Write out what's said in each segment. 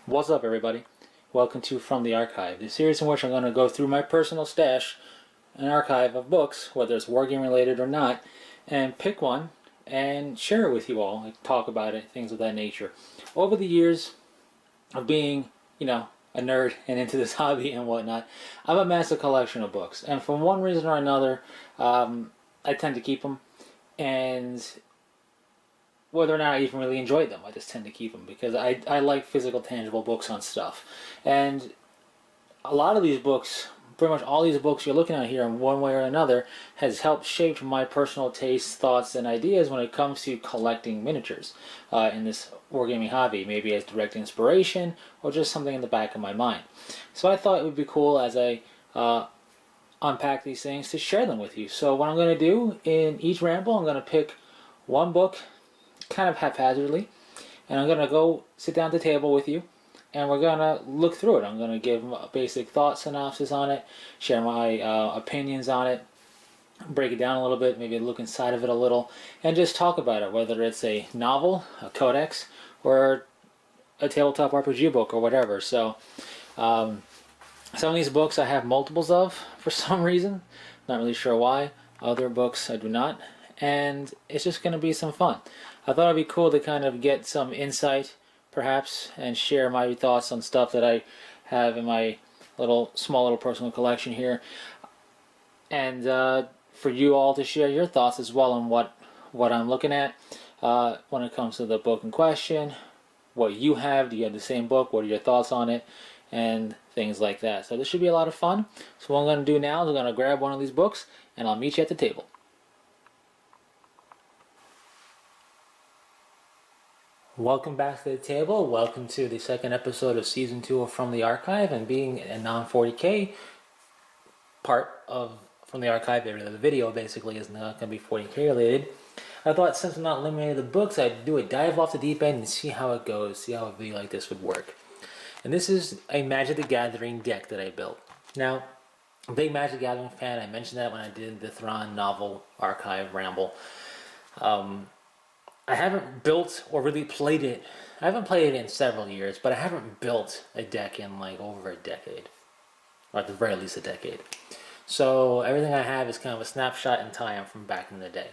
What's up, everybody? Welcome to From the Archive, the series in which I'm going to go through my personal stash, an archive of books, whether it's wargame related or not, and pick one and share it with you all, like talk about it, things of that nature. Over the years of being, a nerd and into this hobby and whatnot, I've amassed a collection of books, and for one reason or another, I tend to keep them, and whether or not I even really enjoy them, I just tend to keep them because I like physical, tangible books on stuff. And a lot of these books, pretty much all these books you're looking at here in one way or another, has helped shape my personal tastes, thoughts, and ideas when it comes to collecting miniatures in this wargaming hobby, maybe as direct inspiration or just something in the back of my mind. So I thought it would be cool as I unpack these things to share them with you. So what I'm going to do in each ramble, I'm going to pick one book kind of haphazardly, and I'm gonna go sit down at the table with you, and we're gonna look through it. I'm gonna give a basic thought synopsis on it, share my opinions on it, break it down a little bit, maybe look inside of it a little, and just talk about it, whether it's a novel, a codex, or a tabletop RPG book or whatever. So some of these books I have multiples of for some reason, not really sure why. Other books I do not, and it's just going to be some fun. I thought it'd be cool to kind of get some insight, perhaps, and share my thoughts on stuff that I have in my small little personal collection here, and for you all to share your thoughts as well on what I'm looking at when it comes to the book in question. What you have? Do you have the same book? What are your thoughts on it? And things like that. So this should be a lot of fun. So what I'm going to do now is I'm going to grab one of these books, and I'll meet you at the table. Welcome back to the table. Welcome to the second episode of Season 2 of From the Archive, and being a non-40K part of From the Archive, the video basically is not going to be 40K related. I thought since I'm not limited to the books, I'd do a dive off the deep end and see how it goes, see how a video like this would work. And this is a Magic the Gathering deck that I built. Now, I'm a big Magic the Gathering fan. I mentioned that when I did the Thrawn novel archive ramble. I haven't built or really played it. I haven't played it in several years, but I haven't built a deck in like over a decade, or at the very least a decade. So everything I have is kind of a snapshot in time from back in the day.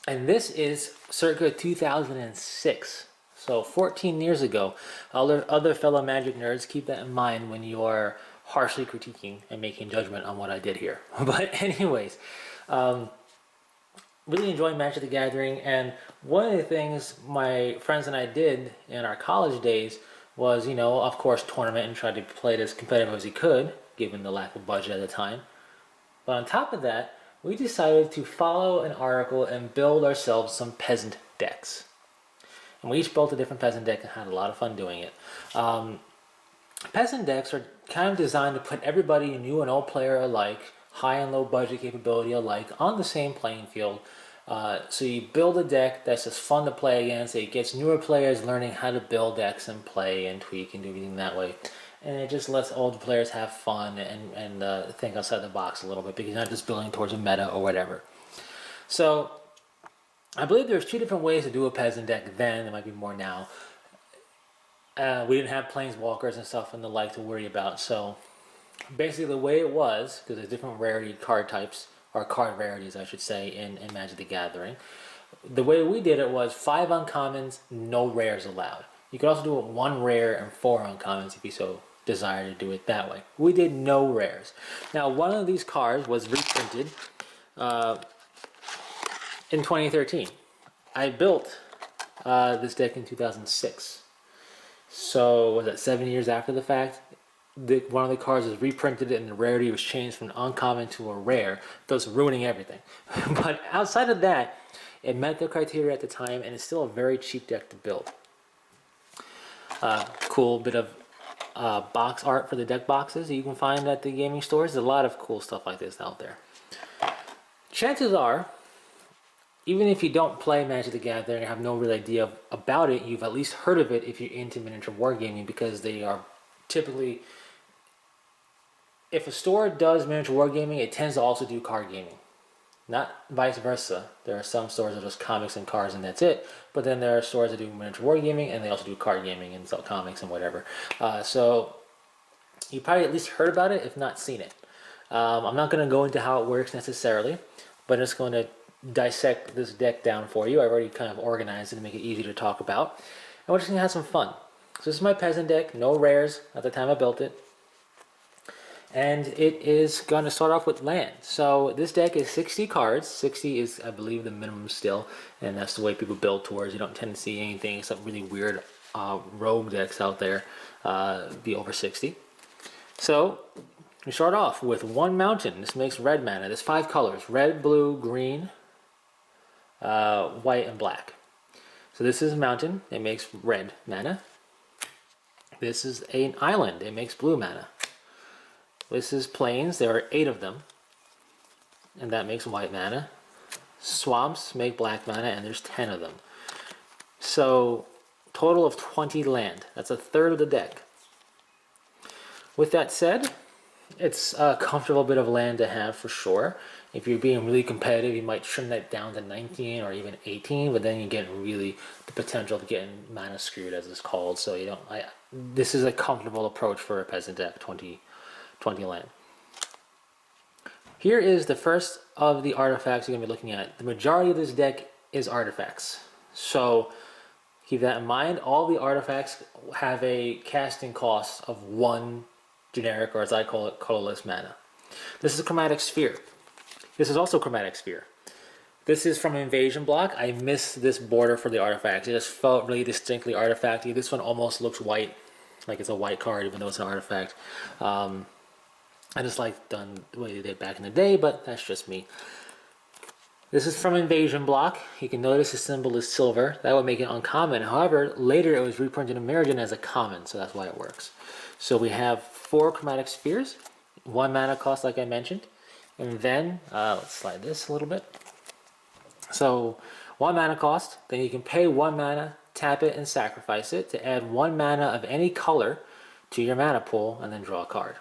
And this is circa 2006. So 14 years ago. Other fellow Magic nerds, keep that in mind when you are harshly critiquing and making judgment on what I did here. But anyways, really enjoyed Magic the Gathering, and one of the things my friends and I did in our college days was, of course, tournament and try to play it as competitive as we could, given the lack of budget at the time. But on top of that, we decided to follow an article and build ourselves some peasant decks. And we each built a different peasant deck and had a lot of fun doing it. Peasant decks are kind of designed to put everybody, new and old player alike, high and low budget capability alike, on the same playing field. So you build a deck that's just fun to play against. It gets newer players learning how to build decks and play and tweak and do everything that way. And it just lets old players have fun and think outside the box a little bit, because you're not just building towards a meta or whatever. So I believe there's two different ways to do a peasant deck then. There might be more now. We didn't have planeswalkers and stuff and the like to worry about. So basically the way it was, because there's different rarity card types, or card rarities I should say, in Magic the Gathering. The way we did it was 5 uncommons, no rares allowed. You could also do it 1 rare and 4 uncommons if you so desire to do it that way. We did no rares. Now one of these cards was reprinted in 2013. I built this deck in 2006. So was that 7 years after the fact? One of the cards was reprinted and the rarity was changed from an uncommon to a rare, thus ruining everything. But outside of that, it met the criteria at the time, and it's still a very cheap deck to build. Cool bit of box art for the deck boxes that you can find at the gaming stores. There's a lot of cool stuff like this out there. Chances are, even if you don't play Magic the Gathering and have no real idea about it, you've at least heard of it if you're into miniature wargaming, because they are typically... If a store does miniature wargaming, it tends to also do card gaming. Not vice versa. There are some stores that are just comics and cards and that's it. But then there are stores that do miniature wargaming and they also do card gaming and sell comics and whatever. So you probably at least heard about it, if not seen it. I'm not going to go into how it works necessarily, but I'm just going to dissect this deck down for you. I've already kind of organized it to make it easy to talk about. And we're just going to have some fun. So this is my peasant deck, no rares at the time I built it. And it is going to start off with land. So this deck is 60 cards. 60 is, I believe, the minimum still, and that's the way people build towards. You don't tend to see anything except really weird rogue decks out there be over 60. So we start off with one mountain. This makes red mana. There's 5 colors: red, blue, green, white, and black. So this is mountain. It makes red mana. This is an island. It makes blue mana. This is plains. There are 8 of them, and that makes white mana. Swamps make black mana, and there's 10 of them. So total of 20 land. That's a third of the deck. With that said, it's a comfortable bit of land to have for sure. If you're being really competitive, you might trim that down to 19 or even 18, but then you get really the potential of getting mana screwed, as it's called. So you don't. This is a comfortable approach for a peasant deck. 20 land. Here is the first of the artifacts you're going to be looking at. The majority of this deck is artifacts. So keep that in mind. All the artifacts have a casting cost of 1 generic, or as I call it, colorless mana. This is a chromatic sphere. This is also chromatic sphere. This is from Invasion block. I missed this border for the artifacts. It just felt really distinctly artifacty. This one almost looks white, like it's a white card, even though it's an artifact. I just like done the way they did back in the day, but that's just me. This is from Invasion block. You can notice the symbol is silver. That would make it uncommon. However, later it was reprinted in American as a common, so that's why it works. So we have 4 chromatic spheres, 1 mana cost like I mentioned, and then, let's slide this a little bit. So 1 mana cost, then you can pay 1 mana, tap it and sacrifice it to add 1 mana of any color to your mana pool and then draw a card.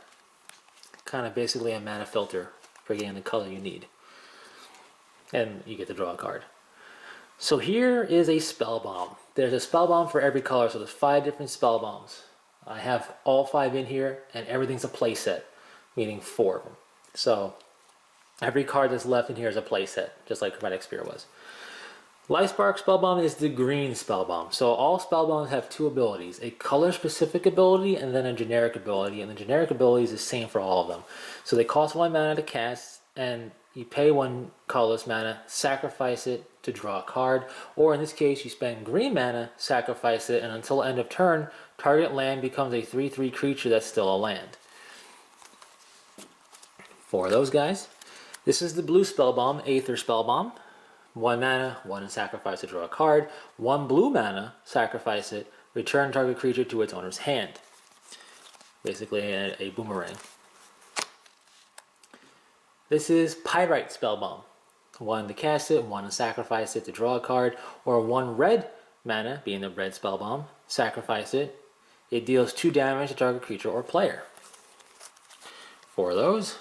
Kind of basically a mana filter for getting the color you need. And you get to draw a card. So here is a spell bomb. There's a spell bomb for every color, so there's 5 different spell bombs. I have all 5 in here, and everything's a play set, meaning 4 of them. So every card that's left in here is a play set, just like Chromatic Sphere was. Lightspark Spell Bomb is the green spell bomb. So all spell bombs have 2 abilities, a color specific ability and then a generic ability, and the generic ability is the same for all of them. So they cost 1 mana to cast, and you pay 1 colorless mana, sacrifice it to draw a card, or in this case you spend green mana, sacrifice it, and until end of turn, target land becomes a 3/3 creature that's still a land. For those guys, this is the blue spell bomb, Aether Spell Bomb. 1 mana, 1 sacrifice to draw a card. 1 blue mana, sacrifice it, return target creature to its owner's hand. Basically a boomerang. This is Pyrite Spell Bomb. 1 to cast it, 1 to sacrifice it to draw a card, or 1 red mana, being the red spell bomb, sacrifice it. It deals 2 damage to target creature or player. For those.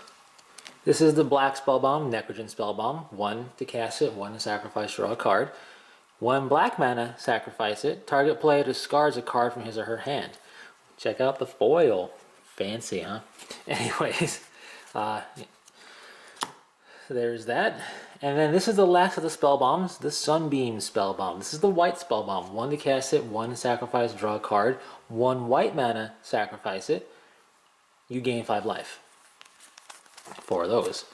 This is the black spell bomb, Necrogen Spell Bomb. 1 to cast it, 1 to sacrifice, draw a card. 1 black mana, sacrifice it. Target player discards a card from his or her hand. Check out the foil. Fancy, huh? Anyways, there's that. And then this is the last of the spell bombs, the Sunbeam Spell Bomb. This is the white spell bomb. 1 to cast it, 1 to sacrifice, draw a card. 1 white mana, sacrifice it. You gain 5 life. For those.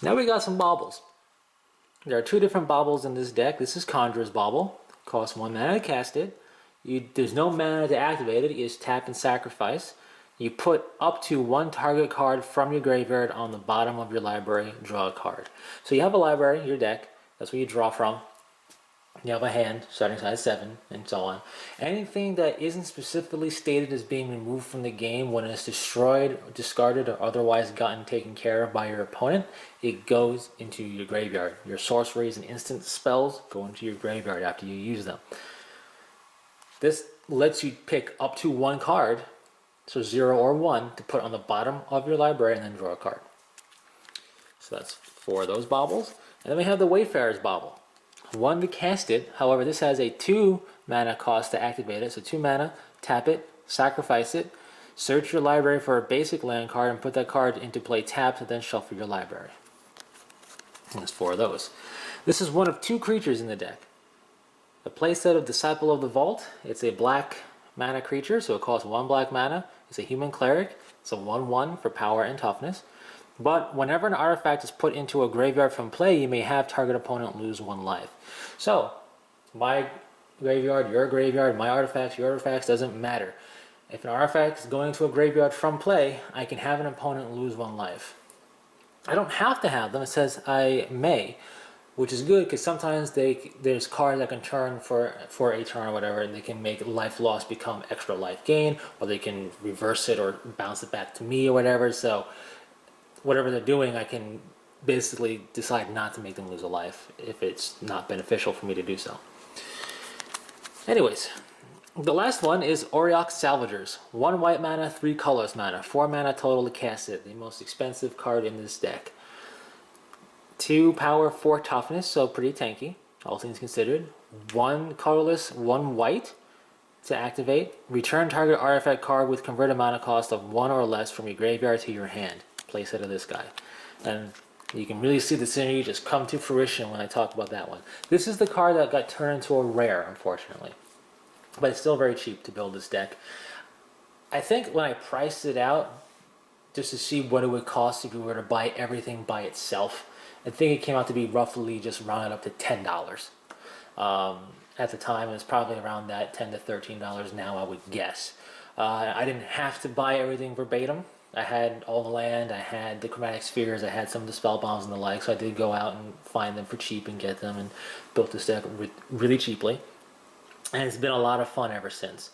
Now we got some baubles. There are 2 different baubles in this deck. This is Conjurer's Bauble. Costs 1 mana to cast it. There's no mana to activate it. You just tap and sacrifice. You put up to 1 target card from your graveyard on the bottom of your library, draw a card. So you have a library, your deck, that's where you draw from. You have a hand, starting size 7, and so on. Anything that isn't specifically stated as being removed from the game when it's destroyed, discarded, or otherwise gotten taken care of by your opponent, it goes into your graveyard. Your sorceries and instant spells go into your graveyard after you use them. This lets you pick up to 1 card, so 0 or 1, to put on the bottom of your library and then draw a card. So that's 4 of those baubles. And then we have the Wayfarers Bobble. 1 to cast it, however this has a 2 mana cost to activate it, so 2 mana, tap it, sacrifice it, search your library for a basic land card and put that card into play tapped, and then shuffle your library. And there's 4 of those. This is one of 2 creatures in the deck. The playset of Disciple of the Vault, it's a black mana creature, so it costs 1 black mana. It's a human cleric, it's a 1/1 for power and toughness. But whenever an artifact is put into a graveyard from play, you may have target opponent lose 1 life. So, my graveyard, your graveyard, my artifacts, your artifacts, doesn't matter. If an artifact is going to a graveyard from play, I can have an opponent lose 1 life. I don't have to have them, it says I may, which is good because sometimes there's cards that can turn for a turn or whatever, and they can make life loss become extra life gain, or they can reverse it or bounce it back to me or whatever. So whatever they're doing, I can basically decide not to make them lose a life if it's not beneficial for me to do so. Anyways, the last one is Auriok Salvagers. 1 white mana, 3 colorless mana, 4 mana total to cast it. The most expensive card in this deck. 2 power, 4 toughness, so pretty tanky, all things considered. 1 colorless, 1 white to activate. Return target artifact card with converted mana cost of 1 or less from your graveyard to your hand. Playset of this guy. And you can really see the synergy just come to fruition when I talk about that one. This is the card that got turned into a rare, unfortunately. But it's still very cheap to build this deck. I think when I priced it out, just to see what it would cost if you were to buy everything by itself, I think it came out to be roughly just rounded up to $10. At the time, it was probably around that $10 to $13 now, I would guess. I didn't have to buy everything verbatim. I had all the land, I had the chromatic spheres, I had some of the spell bombs and the like, so I did go out and find them for cheap and get them and built this deck really cheaply. And it's been a lot of fun ever since.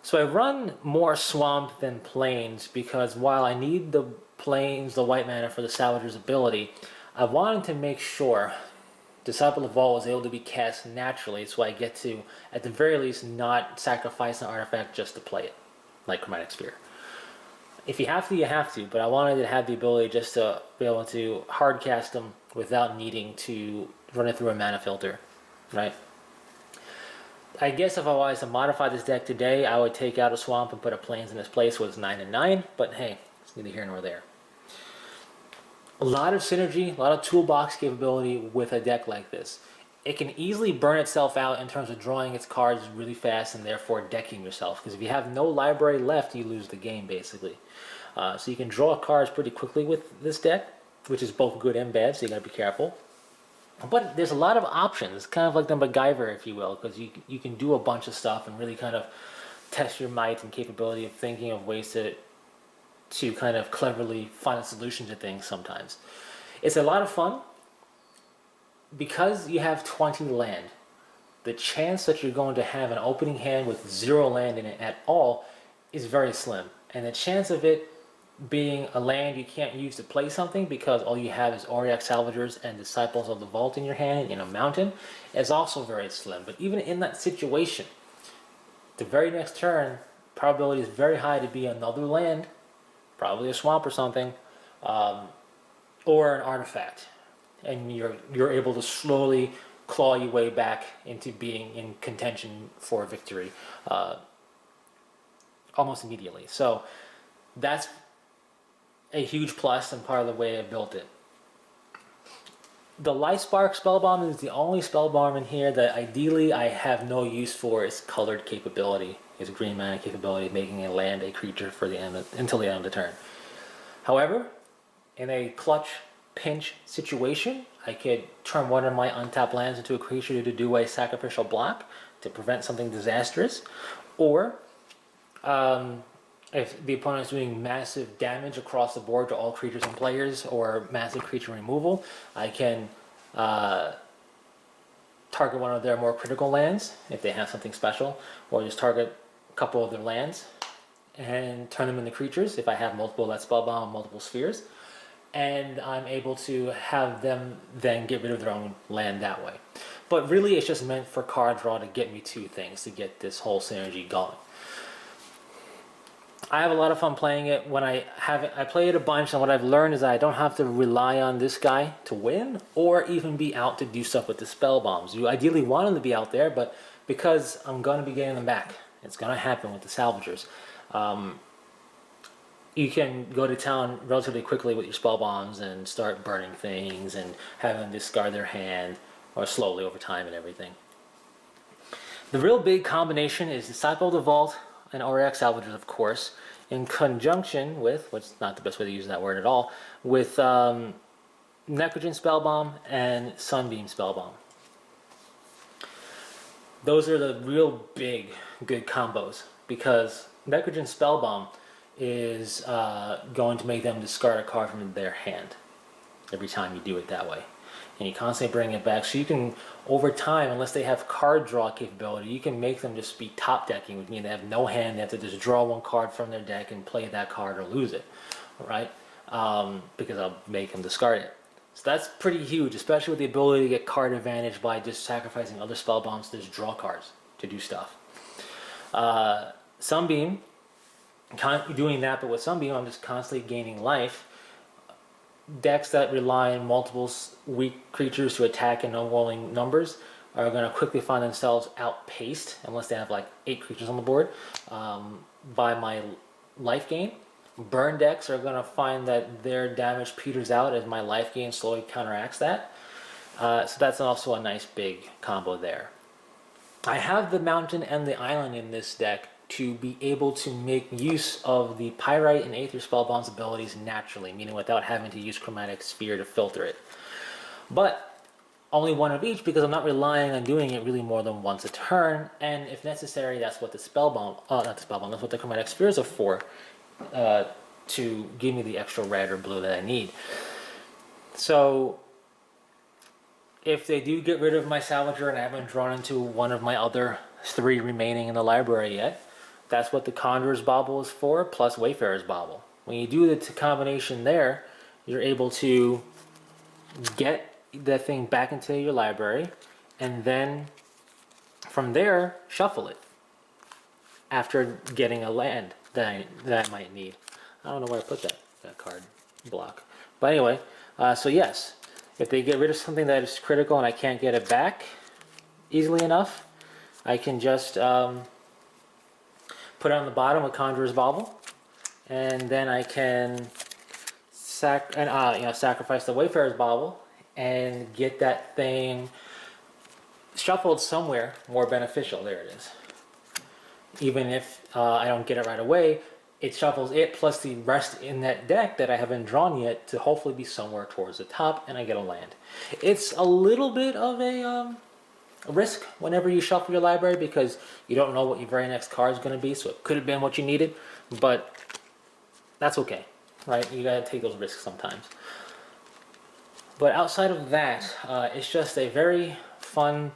So I run more swamp than plains because while I need the plains, the white mana for the Salvager's ability, I wanted to make sure Disciple of the Vault was able to be cast naturally, so I get to, at the very least, not sacrifice an artifact just to play it, like Chromatic Sphere. If you have to, you have to, but I wanted to have the ability just to be able to hard cast them without needing to run it through a mana filter, right? I guess if I wanted to modify this deck today, I would take out a swamp and put a plains in its place, so it's 9 and 9, but hey, it's neither here nor there. A lot of synergy, a lot of toolbox capability with a deck like this. It can easily burn itself out in terms of drawing its cards really fast and therefore decking yourself. Because if you have no library left, you lose the game basically. So you can draw cards pretty quickly with this deck, which is both good and bad, so you gotta be careful. But there's a lot of options, kind of like the MacGyver, if you will, because you can do a bunch of stuff and really kind of test your might and capability of thinking of ways to kind of cleverly find a solution to things sometimes. It's a lot of fun. Because you have 20 land, the chance that you're going to have an opening hand with 0 land in it at all is very slim. And the chance of it being a land you can't use to play something because all you have is Auriok Salvagers and Disciples of the Vault in your hand in a mountain is also very slim. But even in that situation, the very next turn, probability is very high to be another land, probably a swamp or something, or an artifact. And you're able to slowly claw your way back into being in contention for a victory almost immediately. So that's a huge plus and part of the way I built it. The Life Spark Spellbomb is the only Spellbomb in here that ideally I have no use for its colored capability, its green mana capability, making a land a creature for the end until the end of the turn. However, in a clutch pinch situation, I could turn one of my untapped lands into a creature to do a sacrificial block to prevent something disastrous, or if the opponent is doing massive damage across the board to all creatures and players, or massive creature removal, I can target one of their more critical lands if they have something special, or just target a couple of their lands and turn them into creatures if I have multiple that spellbound, multiple spheres. And I'm able to have them then get rid of their own land that way. But really it's just meant for card draw to get me 2 things, to get this whole synergy going. I have a lot of fun playing it. When I have it, I play it a bunch, and what I've learned is that I don't have to rely on this guy to win, or even be out to do stuff with the spell bombs. You ideally want him to be out there, but because I'm going to be getting them back, it's going to happen with the salvagers. You can go to town relatively quickly with your spell bombs and start burning things and having them discard their hand, or slowly over time and everything. The real big combination is Disciple of the Vault and Auric Salvagers, of course, in conjunction with, which is not the best way to use that word at all, with Necrogen Spellbomb and Sunbeam Spellbomb. Those are the real big, good combos, because Necrogen Spellbomb is going to make them discard a card from their hand every time you do it that way. And you constantly bring it back, so you can, over time, unless they have card draw capability, you can make them just be top decking, which means they have no hand, they have to just draw one card from their deck and play that card or lose it, right? Because I'll make them discard it. So that's pretty huge, especially with the ability to get card advantage by just sacrificing other spell bombs to just draw cards to do stuff. Sunbeam, doing that, but with Sunbeam, I'm just constantly gaining life. Decks that rely on multiple weak creatures to attack in overwhelming numbers are going to quickly find themselves outpaced, unless they have like 8 creatures on the board, by my life gain. Burn decks are going to find that their damage peters out as my life gain slowly counteracts that. So that's also a nice big combo there. I have the mountain and the island in this deck to be able to make use of the Pyrite and Aether Spellbomb's abilities naturally, meaning without having to use Chromatic Sphere to filter it. But only one of each, because I'm not relying on doing it really more than once a turn, and if necessary, that's what the Spellbomb, not the Spellbomb, that's what the Chromatic Spheres are for, to give me the extra red or blue that I need. So if they do get rid of my Salvager and I haven't drawn into one of my other 3 remaining in the library yet, that's what the Conjurer's Bauble is for, plus Wayfarers Bobble. When you do the combination there, you're able to get that thing back into your library, and then from there, shuffle it after getting a land that I might need. I don't know where I put that card block. But anyway, so yes, if they get rid of something that is critical and I can't get it back easily enough, I can just put it on the bottom with Conjurer's Bauble, and then I can sacrifice the Wayfarer's Bobble and get that thing shuffled somewhere more beneficial. There it is. Even if I don't get it right away, it shuffles it plus the rest in that deck that I haven't drawn yet to hopefully be somewhere towards the top, and I get a land. It's a little bit of a risk whenever you shuffle your library, because you don't know what your very next card is going to be, so it could have been what you needed, but that's okay, right? You gotta take those risks sometimes. But outside of that, it's just a very fun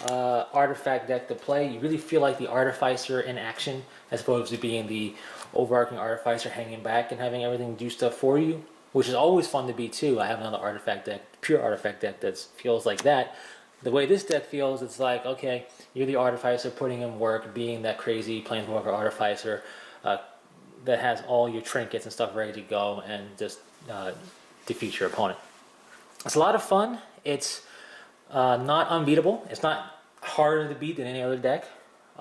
artifact deck to play. You really feel like the Artificer in action, as opposed to being the overarching Artificer hanging back and having everything do stuff for you, which is always fun to be too. I have another artifact deck, pure artifact deck, that feels like that. The way this deck feels, it's like, okay, you're the Artificer putting in work, being that crazy Planeswalker Artificer that has all your trinkets and stuff ready to go and just defeat your opponent. It's a lot of fun. It's not unbeatable. It's not harder to beat than any other deck.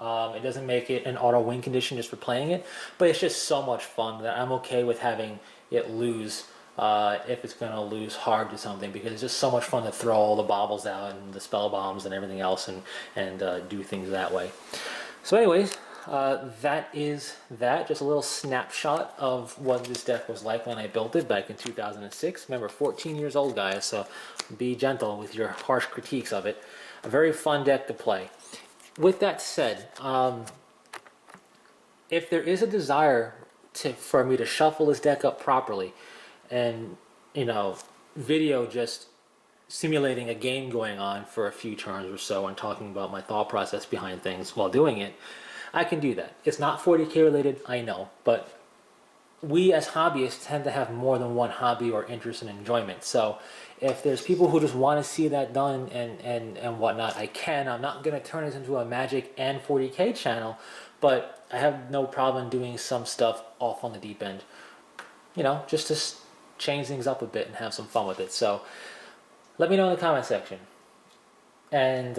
It doesn't make it an auto win condition just for playing it, but it's just so much fun that I'm okay with having it lose if it's going to lose hard to something, because it's just so much fun to throw all the baubles out and the spell bombs and everything else and do things that way. So anyways, that is that. Just a little snapshot of what this deck was like when I built it back in 2006. Remember, 14 years old, guys, so be gentle with your harsh critiques of it. A very fun deck to play. With that said, if there is a desire for me to shuffle this deck up properly, and video just simulating a game going on for a few turns or so and talking about my thought process behind things while doing it, I can do that. It's not 40k related, I know, but we as hobbyists tend to have more than one hobby or interest and enjoyment. So if there's people who just want to see that done and whatnot, I can. I'm not going to turn this into a Magic and 40K channel, but I have no problem doing some stuff off on the deep end. You know, just to change things up a bit and have some fun with it. So let me know in the comment section. And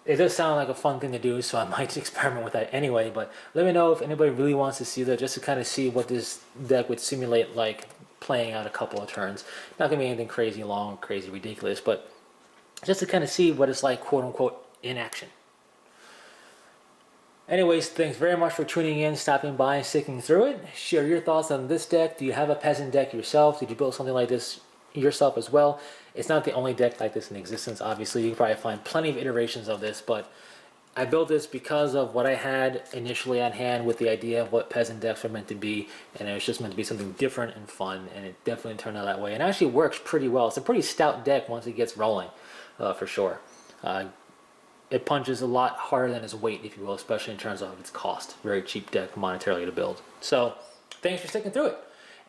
it does sound like a fun thing to do, so I might experiment with that anyway. But let me know if anybody really wants to see that, just to kind of see what this deck would simulate like playing out a couple of turns. Not going to be anything crazy long, crazy ridiculous, but just to kind of see what it's like, quote unquote, in action. Anyways, thanks very much for tuning in, stopping by, and sticking through it. Share your thoughts on this deck. Do you have a peasant deck yourself? Did you build something like this yourself as well? It's not the only deck like this in existence, obviously. You can probably find plenty of iterations of this, but I built this because of what I had initially on hand with the idea of what peasant decks were meant to be, and it was just meant to be something different and fun, and it definitely turned out that way. And it actually works pretty well. It's a pretty stout deck once it gets rolling, for sure. It punches a lot harder than its weight, if you will, especially in terms of its cost. Very cheap deck monetarily to build. So, thanks for sticking through it.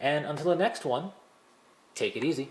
And until the next one, take it easy.